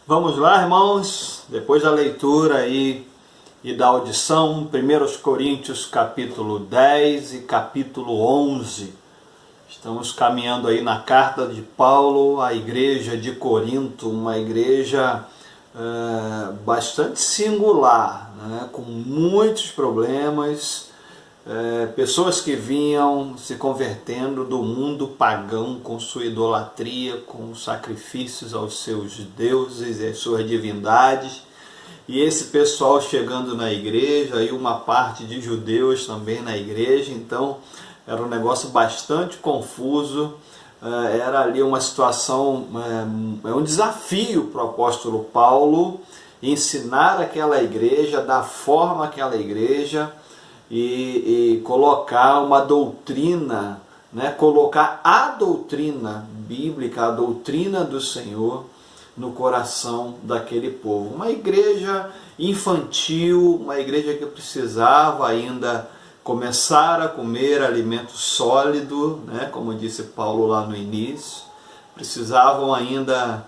Vamos lá, irmãos, depois da leitura aí e da audição, 1 Coríntios capítulo 10 e capítulo 11. Estamos caminhando aí na carta de Paulo à igreja de Corinto, uma igreja bastante singular, né? Com muitos problemas, pessoas que vinham se convertendo do mundo pagão com sua idolatria, com sacrifícios aos seus deuses e às suas divindades, e esse pessoal chegando na igreja, e uma parte de judeus também na igreja. Então era um negócio bastante confuso, era ali uma situação, um desafio para o apóstolo Paulo ensinar aquela igreja, dar forma àquela igreja, e colocar uma doutrina, né? Colocar a doutrina bíblica, a doutrina do Senhor no coração daquele povo. Uma igreja infantil, uma igreja que precisava ainda começar a comer alimento sólido, né? Como disse Paulo lá no início, precisavam ainda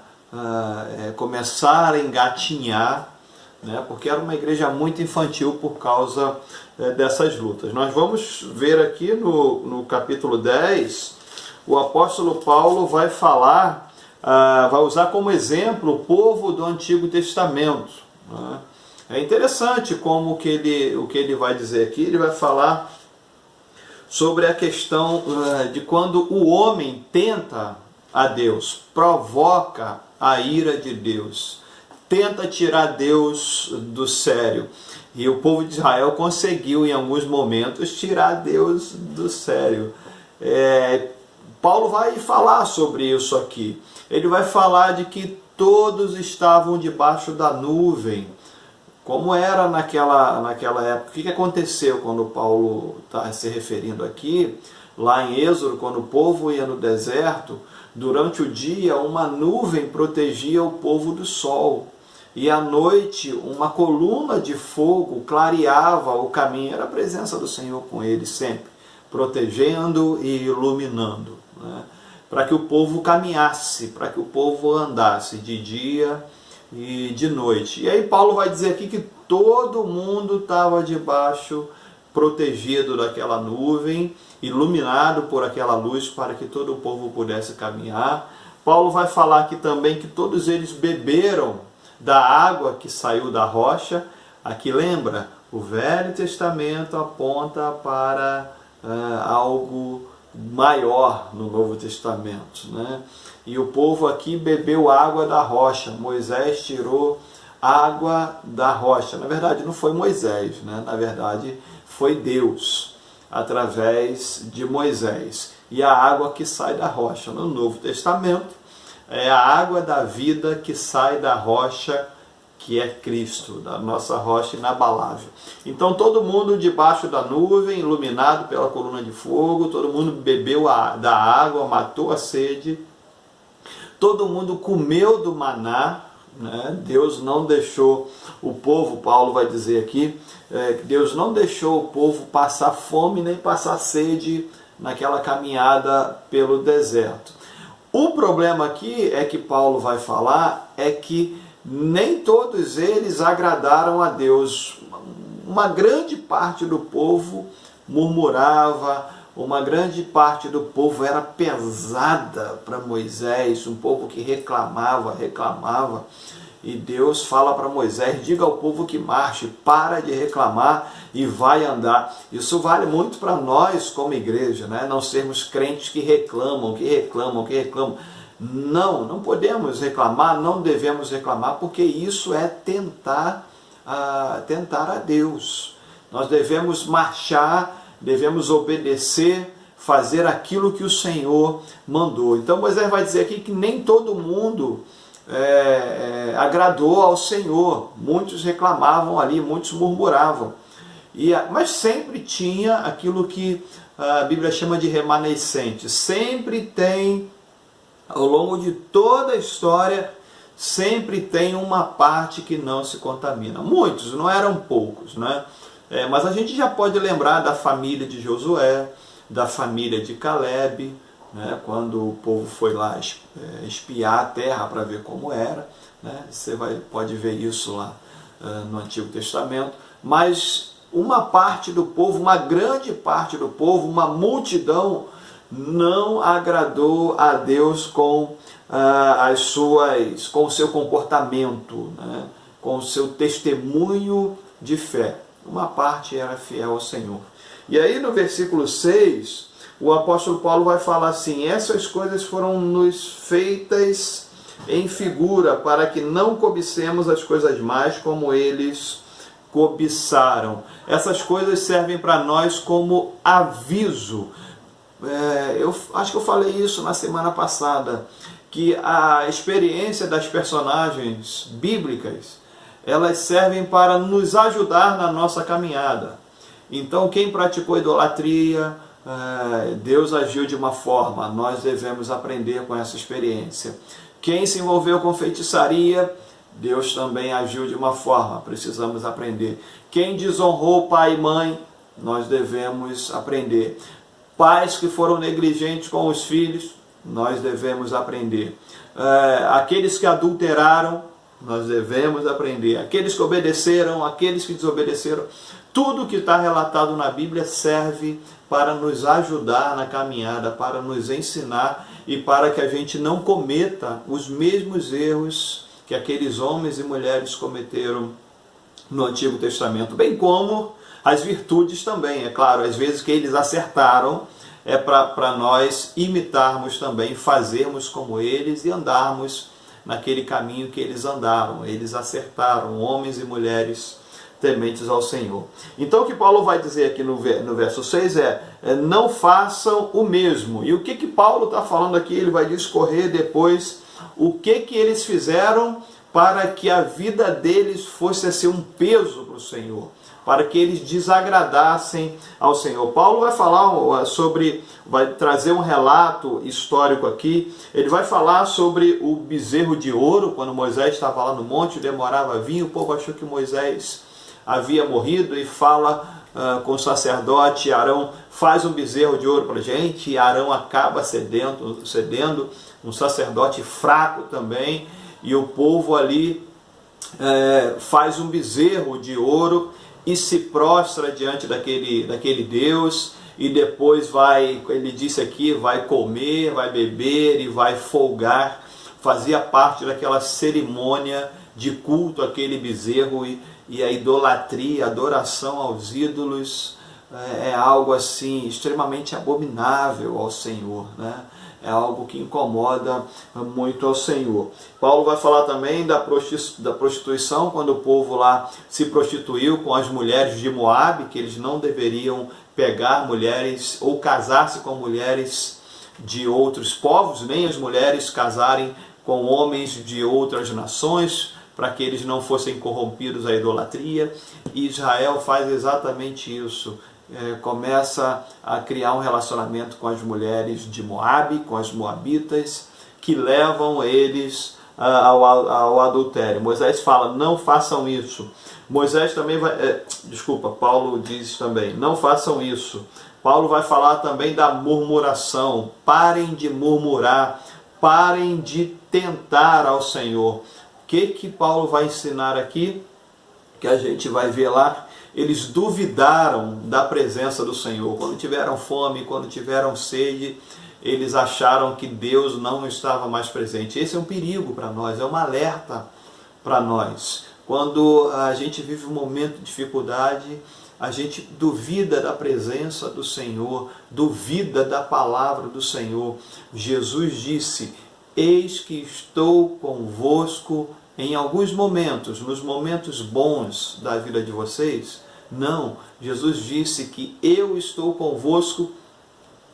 começar a engatinhar, né? Porque era uma igreja muito infantil por causa dessas lutas. Nós vamos ver aqui no capítulo 10, o apóstolo Paulo vai falar, vai usar como exemplo o povo do Antigo Testamento, né? É interessante como o que ele vai dizer aqui. Ele vai falar sobre a questão de quando o homem tenta a Deus, provoca a ira de Deus, tenta tirar Deus do sério. E o povo de Israel conseguiu em alguns momentos tirar Deus do sério. Paulo vai falar sobre isso aqui. Ele vai falar de que todos estavam debaixo da nuvem, como era naquela época. O que aconteceu quando Paulo está se referindo aqui? Lá em Êxodo, quando o povo ia no deserto, durante o dia uma nuvem protegia o povo do sol, e à noite uma coluna de fogo clareava o caminho. Era a presença do Senhor com eles sempre, protegendo e iluminando, né? Para que o povo caminhasse, para que o povo andasse de dia e de noite. E aí Paulo vai dizer aqui que todo mundo estava debaixo, protegido daquela nuvem, iluminado por aquela luz, para que todo o povo pudesse caminhar. Paulo vai falar aqui também que todos eles beberam da água que saiu da rocha. Aqui lembra, o Velho Testamento aponta para algo maior no Novo Testamento, né? E o povo aqui bebeu água da rocha. Moisés tirou água da rocha. Na verdade não foi Moisés, né? Na verdade foi Deus, através de Moisés. E a água que sai da rocha no Novo Testamento é a água da vida que sai da rocha, que é Cristo, da nossa rocha inabalável. Então todo mundo debaixo da nuvem, iluminado pela coluna de fogo, todo mundo bebeu da água, matou a sede, todo mundo comeu do maná, né? Deus não deixou o povo, Paulo vai dizer aqui, Deus não deixou o povo passar fome nem passar sede naquela caminhada pelo deserto. O problema aqui é que Paulo vai falar é que nem todos eles agradaram a Deus. Uma grande parte do povo murmurava, uma grande parte do povo era pesada para Moisés, um povo que reclamava. E Deus fala para Moisés: diga ao povo que marche, para de reclamar e vai andar. Isso vale muito para nós como igreja, né? Não sermos crentes que reclamam. Não podemos reclamar, não devemos reclamar, porque isso é tentar a Deus. Nós devemos marchar, devemos obedecer, fazer aquilo que o Senhor mandou. Então Moisés vai dizer aqui que nem todo mundo agradou ao Senhor. Muitos reclamavam ali, muitos murmuravam. Mas sempre tinha aquilo que a Bíblia chama de remanescente. Sempre tem, ao longo de toda a história, sempre tem uma parte que não se contamina. Muitos, não eram poucos, né? Mas a gente já pode lembrar da família de Josué, da família de Caleb, né? Quando o povo foi lá espiar a terra para ver como era, né? Você pode ver isso lá no Antigo Testamento, mas uma parte do povo, uma grande parte do povo, uma multidão, não agradou a Deus com com o seu comportamento, né? Com o seu testemunho de fé. Uma parte era fiel ao Senhor. E aí no versículo 6, o apóstolo Paulo vai falar assim: essas coisas foram nos feitas em figura, para que não cobicemos as coisas mais como eles cobiçaram. Essas coisas servem para nós como aviso. Eu acho que eu falei isso na semana passada, que a experiência das personagens bíblicas, elas servem para nos ajudar na nossa caminhada. Então, quem praticou idolatria, Deus agiu de uma forma, nós devemos aprender com essa experiência. Quem se envolveu com feitiçaria, Deus também agiu de uma forma, precisamos aprender. Quem desonrou pai e mãe, nós devemos aprender. Pais que foram negligentes com os filhos, nós devemos aprender. Aqueles que adulteraram, nós devemos aprender. Aqueles que obedeceram, aqueles que desobedeceram, tudo que está relatado na Bíblia serve para nos ajudar na caminhada, para nos ensinar e para que a gente não cometa os mesmos erros que aqueles homens e mulheres cometeram no Antigo Testamento, bem como as virtudes também. É claro, às vezes que eles acertaram, é para nós imitarmos também, fazermos como eles e andarmos naquele caminho que eles andaram. Eles acertaram, homens e mulheres tementes ao Senhor. Então o que Paulo vai dizer aqui no verso 6 não façam o mesmo. E o que Paulo está falando aqui? Ele vai discorrer depois o que eles fizeram para que a vida deles fosse assim um peso para o Senhor, para que eles desagradassem ao Senhor. Paulo vai falar vai trazer um relato histórico aqui. Ele vai falar sobre o bezerro de ouro. Quando Moisés estava lá no monte, demorava a vir, o povo achou que Moisés havia morrido e fala com o sacerdote Arão: faz um bezerro de ouro para a gente. E Arão acaba cedendo, um sacerdote fraco também, e o povo ali faz um bezerro de ouro e se prostra diante daquele Deus, e depois ele disse aqui, vai comer, vai beber e vai folgar. Fazia parte daquela cerimônia de culto àquele bezerro, e a idolatria, a adoração aos ídolos é algo assim extremamente abominável ao Senhor, né? É algo que incomoda muito ao Senhor. Paulo vai falar também da prostituição, quando o povo lá se prostituiu com as mulheres de Moabe, que eles não deveriam pegar mulheres ou casar-se com mulheres de outros povos, nem as mulheres casarem com homens de outras nações, para que eles não fossem corrompidos à idolatria. E Israel faz exatamente isso. Começa a criar um relacionamento com as mulheres de Moabe, com as moabitas, que levam eles ao adultério. Moisés fala: não façam isso. Moisés também Paulo diz também: não façam isso. Paulo vai falar também da murmuração. Parem de murmurar, parem de tentar ao Senhor. O que Paulo vai ensinar aqui? Que a gente vai ver lá. Eles duvidaram da presença do Senhor. Quando tiveram fome, quando tiveram sede, eles acharam que Deus não estava mais presente. Esse é um perigo para nós, é um alerta para nós. Quando a gente vive um momento de dificuldade, a gente duvida da presença do Senhor, duvida da palavra do Senhor. Jesus disse: eis que estou convosco em alguns momentos, nos momentos bons da vida de vocês. Não, Jesus disse que eu estou convosco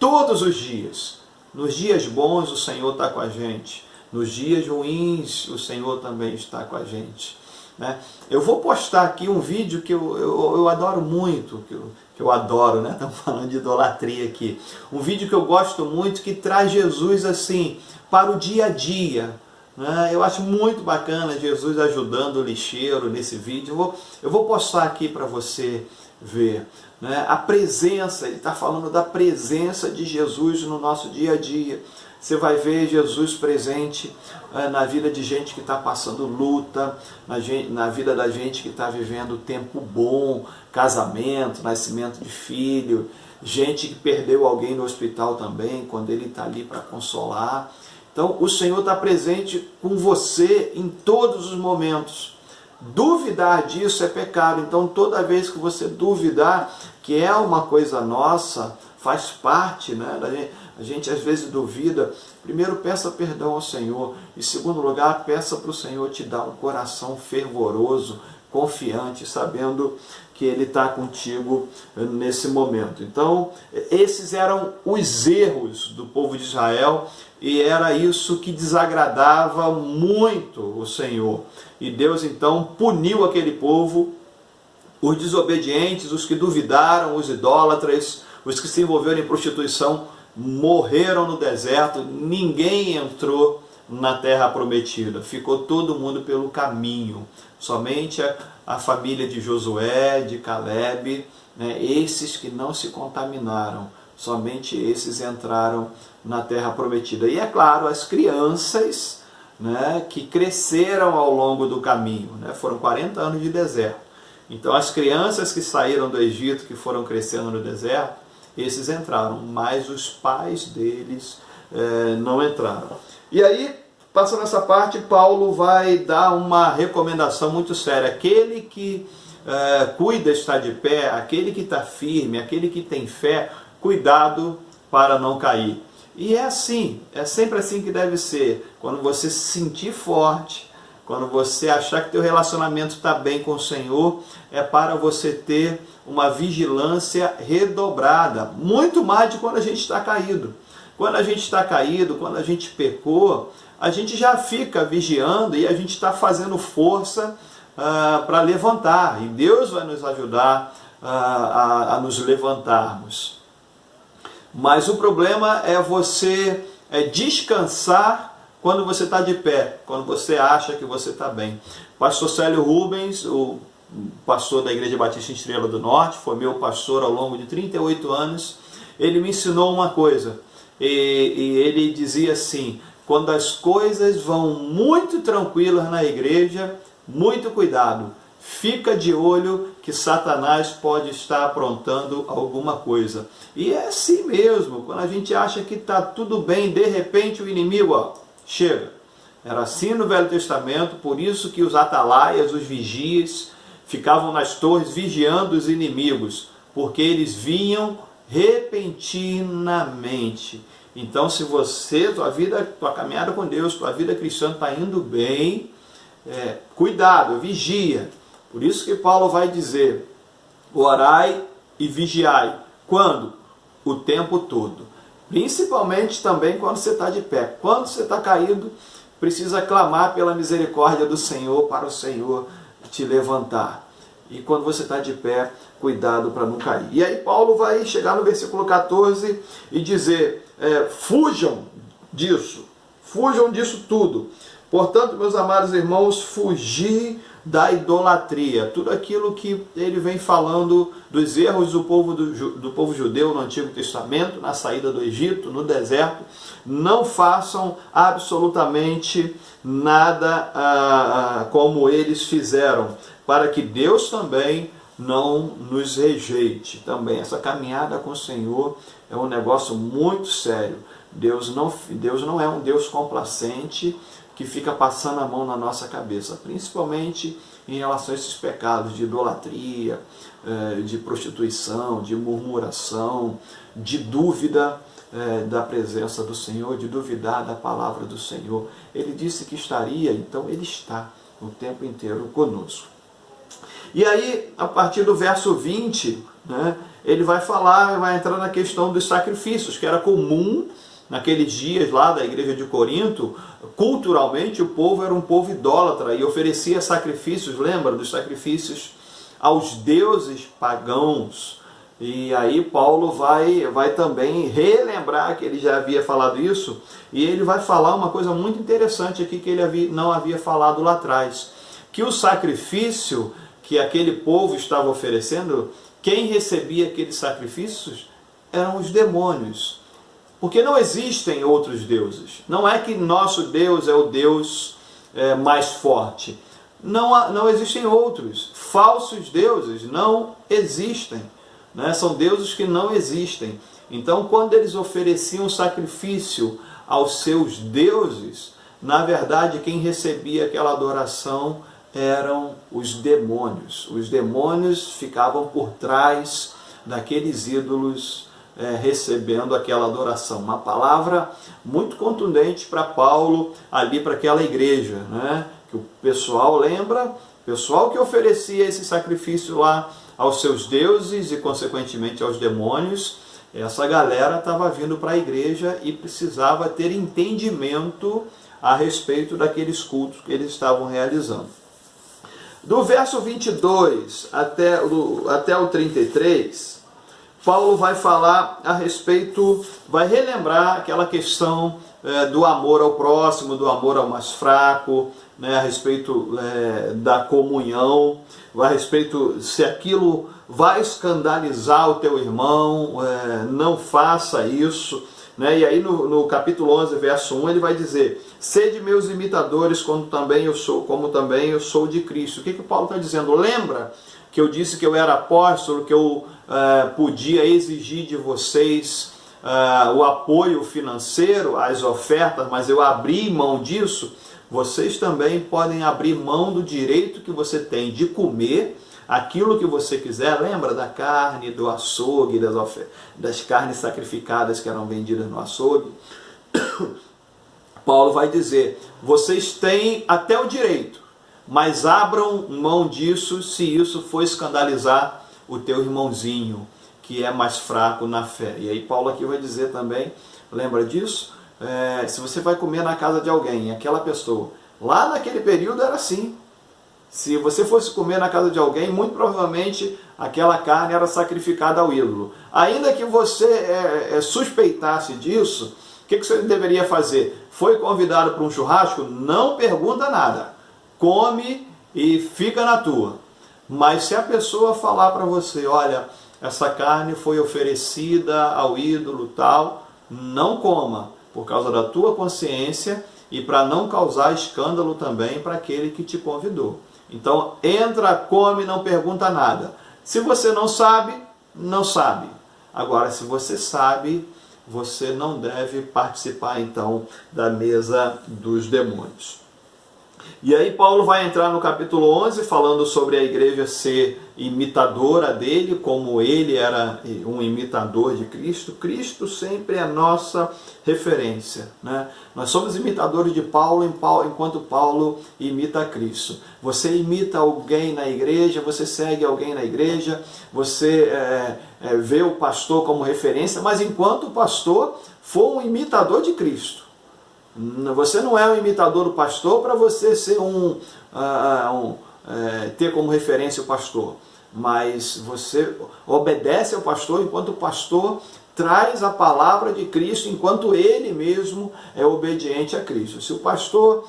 todos os dias. Nos dias bons o Senhor está com a gente, nos dias ruins o Senhor também está com a gente, né? Eu vou postar aqui um vídeo que eu adoro muito, que eu adoro, né? Estamos falando de idolatria aqui. Um vídeo que eu gosto muito, que traz Jesus assim para o dia a dia. né? Eu acho muito bacana Jesus ajudando o lixeiro nesse vídeo. Eu vou postar aqui para você ver, né? A presença, ele está falando da presença de Jesus no nosso dia a dia. Você vai ver Jesus presente na vida de gente que está passando luta, na vida da gente que está vivendo tempo bom, casamento, nascimento de filho, gente que perdeu alguém no hospital também, quando ele está ali para consolar. Então o Senhor está presente com você em todos os momentos. Duvidar disso é pecado. Então toda vez que você duvidar que é uma coisa nossa, faz parte, né? A gente às vezes duvida. Primeiro, peça perdão ao Senhor. Em segundo lugar, peça para o Senhor te dar um coração fervoroso, confiante, sabendo que Ele está contigo nesse momento. Então, esses eram os erros do povo de Israel, e era isso que desagradava muito o Senhor. E Deus então puniu aquele povo, os desobedientes, os que duvidaram, os idólatras, os que se envolveram em prostituição, morreram no deserto, ninguém entrou na terra prometida, ficou todo mundo pelo caminho, somente a família de Josué, de Caleb, né, esses que não se contaminaram, somente esses entraram na terra prometida. E é claro, as crianças, né, que cresceram ao longo do caminho, né, foram 40 anos de deserto. Então as crianças que saíram do Egito, que foram crescendo no deserto, esses entraram, mas os pais deles não entraram. E aí, passando essa parte, Paulo vai dar uma recomendação muito séria. Aquele que cuida está de pé, aquele que está firme, aquele que tem fé, cuidado para não cair. E é assim, é sempre assim que deve ser. Quando você se sentir forte, quando você achar que teu relacionamento está bem com o Senhor, é para você ter uma vigilância redobrada, muito mais de quando a gente está caído. Quando a gente está caído, quando a gente pecou, a gente já fica vigiando e a gente está fazendo força para levantar. E Deus vai nos ajudar a nos levantarmos. Mas o problema é você descansar quando você está de pé, quando você acha que você está bem. Pastor Célio Rubens, o pastor da Igreja Batista Estrela do Norte, foi meu pastor ao longo de 38 anos, ele me ensinou uma coisa, e ele dizia assim: quando as coisas vão muito tranquilas na igreja, muito cuidado, fica de olho que Satanás pode estar aprontando alguma coisa. E é assim mesmo, quando a gente acha que está tudo bem, de repente o inimigo chega. Era assim no Velho Testamento, por isso que os atalaias, os vigias, ficavam nas torres vigiando os inimigos, porque eles vinham repentinamente. Então, se você, tua caminhada com Deus, tua vida cristã está indo bem, cuidado, vigia. Por isso que Paulo vai dizer: orai e vigiai. Quando? O tempo todo. Principalmente também quando você está de pé. Quando você está caído, precisa clamar pela misericórdia do Senhor, para o Senhor te levantar. E quando você está de pé, cuidado para não cair. E aí Paulo vai chegar no versículo 14 e dizer: fujam disso tudo. Portanto, meus amados irmãos, fugir da idolatria. Tudo aquilo que ele vem falando dos erros do povo judeu no Antigo Testamento, na saída do Egito, no deserto. Não façam absolutamente nada como eles fizeram, para que Deus também não nos rejeite. Também essa caminhada com o Senhor é um negócio muito sério. Deus não é um Deus complacente que fica passando a mão na nossa cabeça, principalmente em relação a esses pecados de idolatria, de prostituição, de murmuração, de dúvida da presença do Senhor, de duvidar da palavra do Senhor. Ele disse que estaria, então ele está o tempo inteiro conosco. E aí, a partir do verso 20, né, ele vai entrar na questão dos sacrifícios, que era comum naqueles dias lá da igreja de Corinto. Culturalmente o povo era um povo idólatra e oferecia sacrifícios, lembra dos sacrifícios aos deuses pagãos. E aí Paulo vai também relembrar que ele já havia falado isso, e ele vai falar uma coisa muito interessante aqui que ele não havia falado lá atrás, que o sacrifício que aquele povo estava oferecendo, quem recebia aqueles sacrifícios eram os demônios. Porque não existem outros deuses. Não é que nosso Deus é o Deus mais forte. Não existem outros. Falsos deuses não existem. Né? São deuses que não existem. Então, quando eles ofereciam sacrifício aos seus deuses, na verdade, quem recebia aquela adoração eram os demônios. Os demônios ficavam por trás daqueles ídolos recebendo aquela adoração. Uma palavra muito contundente para Paulo, ali para aquela igreja, né? Que o pessoal lembra, o pessoal que oferecia esse sacrifício lá aos seus deuses e consequentemente aos demônios, essa galera estava vindo para a igreja e precisava ter entendimento a respeito daqueles cultos que eles estavam realizando. Do verso 22 até o 33, Paulo vai falar a respeito, vai relembrar aquela questão do amor ao próximo, do amor ao mais fraco, né, a respeito da comunhão, a respeito se aquilo vai escandalizar o teu irmão, não faça isso. Né? E aí no capítulo 11, verso 1, ele vai dizer: sede meus imitadores, como também eu sou de Cristo. O que Paulo está dizendo? Lembra que eu disse que eu era apóstolo, que eu podia exigir de vocês o apoio financeiro, as ofertas, mas eu abri mão disso? Vocês também podem abrir mão do direito que você tem de comer aquilo que você quiser. Lembra da carne, do açougue, das carnes sacrificadas que eram vendidas no açougue? Paulo vai dizer: vocês têm até o direito, mas abram mão disso se isso for escandalizar o teu irmãozinho, que é mais fraco na fé. E aí Paulo aqui vai dizer também, lembra disso? Se você vai comer na casa de alguém, aquela pessoa, lá naquele período era assim. Se você fosse comer na casa de alguém, muito provavelmente aquela carne era sacrificada ao ídolo. Ainda que você suspeitasse disso, o que você deveria fazer? Foi convidado para um churrasco? Não pergunta nada. Come e fica na tua. Mas se a pessoa falar para você: olha, essa carne foi oferecida ao ídolo tal, não coma, por causa da tua consciência e para não causar escândalo também para aquele que te convidou. Então, entra, come, não pergunta nada. Se você não sabe, não sabe. Agora, se você sabe, você não deve participar, então, da mesa dos demônios. E aí Paulo vai entrar no capítulo 11 falando sobre a igreja ser imitadora dele, como ele era um imitador de Cristo. Cristo sempre é a nossa referência, né? Nós somos imitadores de Paulo enquanto Paulo imita Cristo. Você imita alguém na igreja, você segue alguém na igreja, você vê o pastor como referência, mas enquanto o pastor for um imitador de Cristo. Você não é um imitador do pastor para você ser ter como referência o pastor, mas você obedece ao pastor enquanto o pastor traz a palavra de Cristo, enquanto ele mesmo é obediente a Cristo. Se o pastor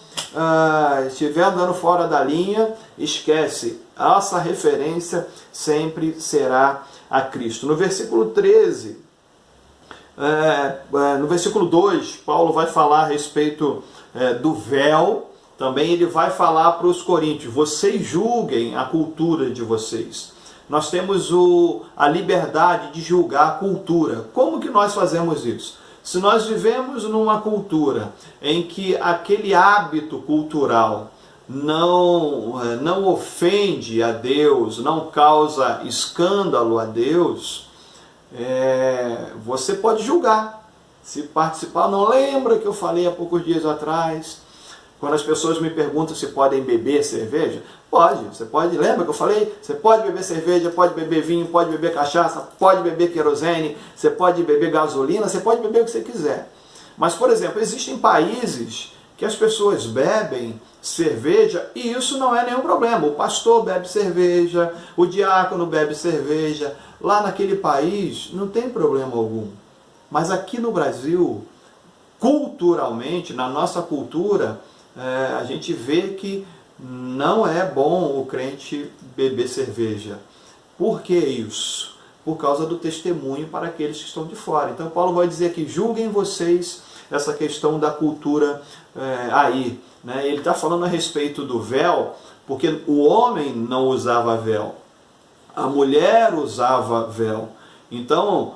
estiver andando fora da linha, esquece, essa referência sempre será a Cristo. No versículo 13, no versículo 2, Paulo vai falar a respeito do véu. Também ele vai falar para os coríntios: vocês julguem a cultura de vocês. Nós temos a liberdade de julgar a cultura. Como que nós fazemos isso? Se nós vivemos numa cultura em que aquele hábito cultural não ofende a Deus, não causa escândalo a Deus, você pode julgar. Se participar, não lembra que eu falei há poucos dias atrás, quando as pessoas me perguntam se podem beber cerveja? Pode, você pode, lembra que eu falei? Você pode beber cerveja, pode beber vinho, pode beber cachaça, pode beber querosene, você pode beber gasolina, você pode beber o que você quiser. Mas, por exemplo, existem países que as pessoas bebem cerveja e isso não é nenhum problema. O pastor bebe cerveja, o diácono bebe cerveja. Lá naquele país não tem problema algum. Mas aqui no Brasil, culturalmente, na nossa cultura, a gente vê que não é bom o crente beber cerveja. Por que isso? Por causa do testemunho para aqueles que estão de fora. Então Paulo vai dizer que julguem vocês essa questão da cultura aí. Né? Ele está falando a respeito do véu, porque o homem não usava véu, a mulher usava véu. Então,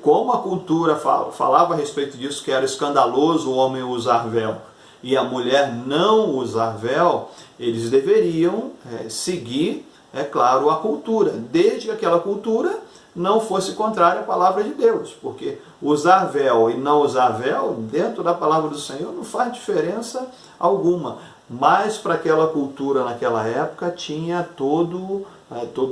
como a cultura falava a respeito disso, que era escandaloso o homem usar véu e a mulher não usar véu, eles deveriam seguir, é claro, a cultura, desde que aquela cultura não fosse contrária à palavra de Deus, porque usar véu e não usar véu, dentro da palavra do Senhor, não faz diferença alguma. Mas para aquela cultura naquela época tinha todo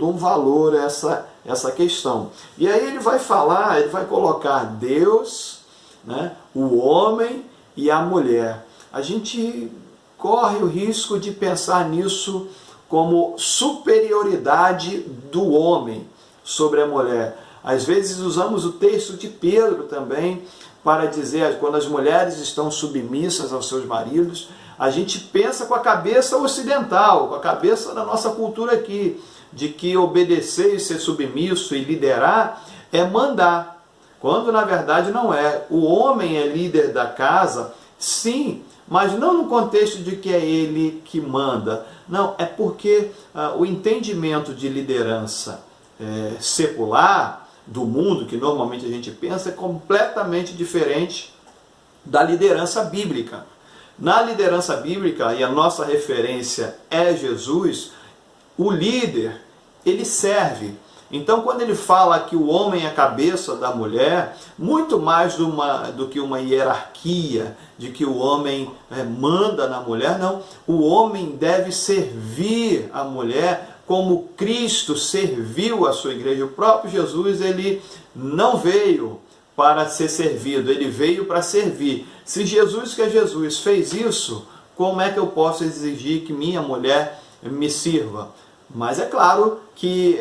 um valor essa questão. E aí ele vai falar, ele vai colocar Deus, né, o homem e a mulher. A gente corre o risco de pensar nisso como superioridade do homem sobre a mulher. Às vezes usamos o texto de Pedro também para dizer, quando as mulheres estão submissas aos seus maridos, a gente pensa com a cabeça ocidental, com a cabeça da nossa cultura aqui, de que obedecer e ser submisso e liderar é mandar, quando na verdade não é. O homem é líder da casa, sim, mas não no contexto de que é ele que manda. Não, é porque o entendimento de liderança secular do mundo, que normalmente a gente pensa, é completamente diferente da liderança bíblica. Na liderança bíblica, e a nossa referência é Jesus, o líder, ele serve. Então, quando ele fala que o homem é a cabeça da mulher, muito mais do que uma hierarquia, de que o homem manda na mulher, não. O homem deve servir a mulher como Cristo serviu a sua igreja. O próprio Jesus, ele não veio para ser servido, ele veio para servir. Se Jesus, que é Jesus, fez isso, como é que eu posso exigir que minha mulher me sirva? Mas é claro que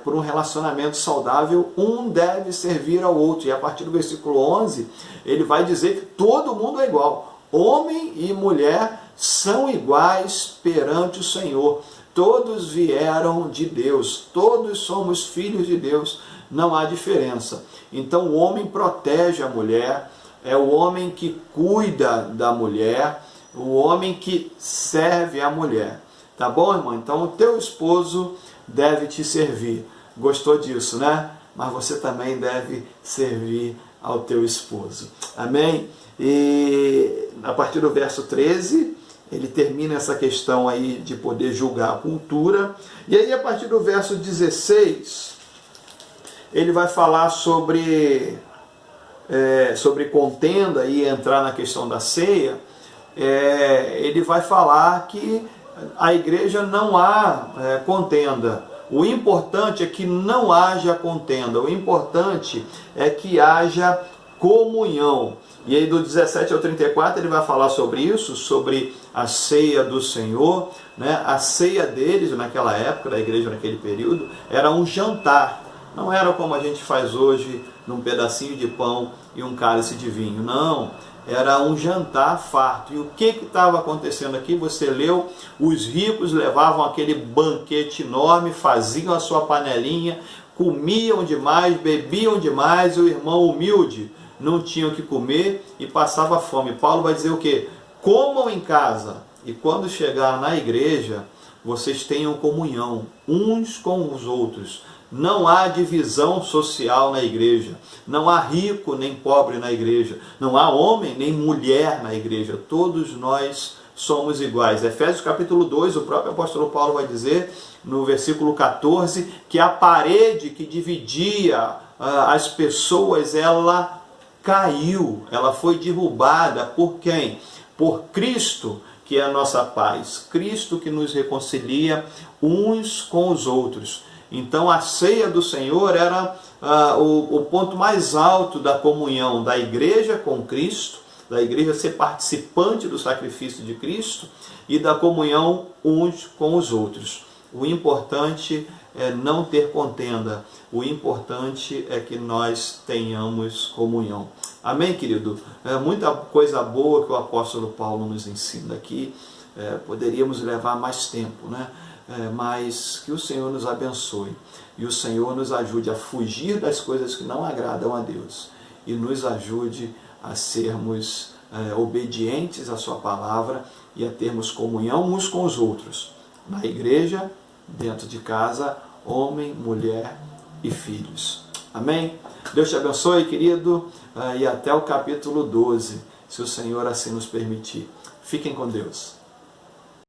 por um relacionamento saudável, um deve servir ao outro. E a partir do versículo 11, ele vai dizer que todo mundo é igual. Homem e mulher são iguais perante o Senhor. Todos vieram de Deus, todos somos filhos de Deus, não há diferença. Então o homem protege a mulher, é o homem que cuida da mulher, o homem que serve a mulher. Tá bom, irmão? Então o teu esposo deve te servir. Gostou disso, né? Mas você também deve servir ao teu esposo. Amém? E a partir do verso 13, ele termina essa questão aí de poder julgar a cultura. E aí a partir do verso 16, ele vai falar sobre contenda e entrar na questão da ceia. Ele vai falar que a igreja não há contenda. O importante é que não haja contenda. O importante é que haja comunhão. E aí do 17 ao 34 ele vai falar sobre isso, sobre a ceia do Senhor, né? A ceia deles naquela época, da igreja naquele período, era um jantar. Não era como a gente faz hoje, num pedacinho de pão e um cálice de vinho. Não, era um jantar farto. E o que estava acontecendo aqui? Você leu, os ricos levavam aquele banquete enorme, faziam a sua panelinha, comiam demais, bebiam demais, e o irmão humilde não tinha o que comer e passava fome. Paulo vai dizer o quê? Comam em casa, e quando chegar na igreja, vocês tenham comunhão uns com os outros. Não há divisão social na igreja, não há rico nem pobre na igreja, não há homem nem mulher na igreja, todos nós somos iguais. Efésios capítulo 2, o próprio apóstolo Paulo vai dizer, no versículo 14, que a parede que dividia as pessoas, ela caiu, ela foi derrubada. Por quem? Por Cristo, que é a nossa paz, Cristo que nos reconcilia uns com os outros. Então a ceia do Senhor era o ponto mais alto da comunhão da igreja com Cristo, da igreja ser participante do sacrifício de Cristo e da comunhão uns com os outros. O importante é não ter contenda, o importante é que nós tenhamos comunhão. Amém, querido? Muita coisa boa que o apóstolo Paulo nos ensina aqui, poderíamos levar mais tempo, né? Mas que o Senhor nos abençoe e o Senhor nos ajude a fugir das coisas que não agradam a Deus e nos ajude a sermos obedientes à sua palavra e a termos comunhão uns com os outros, na igreja, dentro de casa, homem, mulher e filhos. Amém? Deus te abençoe, querido, e até o capítulo 12, se o Senhor assim nos permitir. Fiquem com Deus.